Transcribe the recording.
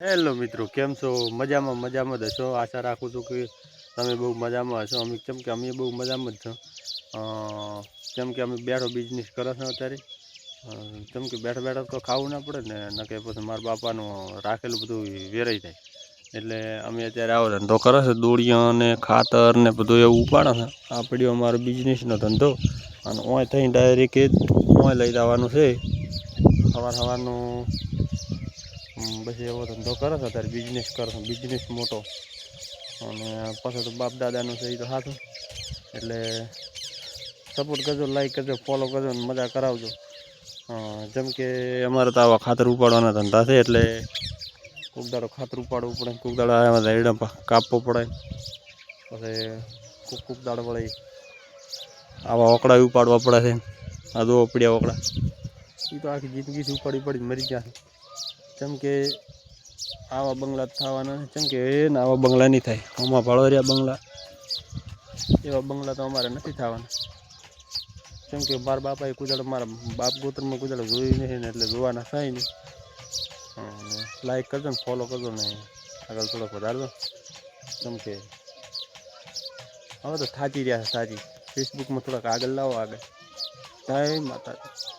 Hello મિત્રો, કેમ છો? મજામાં મજામાં જ હશો. આશા રાખું છું કે તમે બહુ મજામાં હશો. અમે બહુ મજામાં જ છો. જેમ કે અમે બેઠો બિઝનેસ કરો છો અત્યારે. જેમ કે બેઠા બેઠા તો ખાવું ના પડે ને કે પછી મારા બાપાનું રાખેલું બધું વેરાઈ જાય. એટલે અમે અત્યારે આવો ધંધો કરો છે, દોડિયા ને ખાતર ને બધું એવું ઉપાડો છે. આ પડ્યો અમારો બિઝનેસનો ધંધો. અને ઓય થઈને ડાયરેક્ટ ઓય લઈ જવાનું છે. સવારનું પછી એવો ધંધો કરો છો અત્યારે, બિઝનેસ કરો છો, બિઝનેસ મોટો. અને પાછો તો બાપ દાદાનું છે એ તો સાચું. એટલે સપોર્ટ કરજો, લાઈક કરજો, ફોલો કરજો ને મજા કરાવજો. જેમ કે અમારે તો આવા ખાતર ઉપાડવાના ધંધા છે. એટલે કોક દાડો ખાતર ઉપાડવું પડે, કોક દાડો એડા કાપવો પડે, પછી કોક દાડો વળી આવા ઓકળા ઉપાડવા પડે છે. આ દો પડ્યા ઓકળા એ તો આખી જિંદગીથી ઉપાડી પડી મરી ગયા. જેમ કે આવા બંગલા થવાના છે. જેમ કે આવા બંગલા નહીં થાય. આમાં ભાળોરિયા બંગલા એવા બંગલા તો અમારે નથી થવાના. જેમ કે મારા બાપાએ કુદાડો મારા બાપ ગોત્રમાં કુદાડો જોયું નહીં ને એટલે જોવાના થાય નહીં. લાઈક કરજો ને ફોલો કરજો ને આગળ થોડોક વધારજો. જેમ કે હવે તો થાકી રહ્યા છે. ફેસબુકમાં થોડાક આગળ લાવો. આગળ જય માતાજી.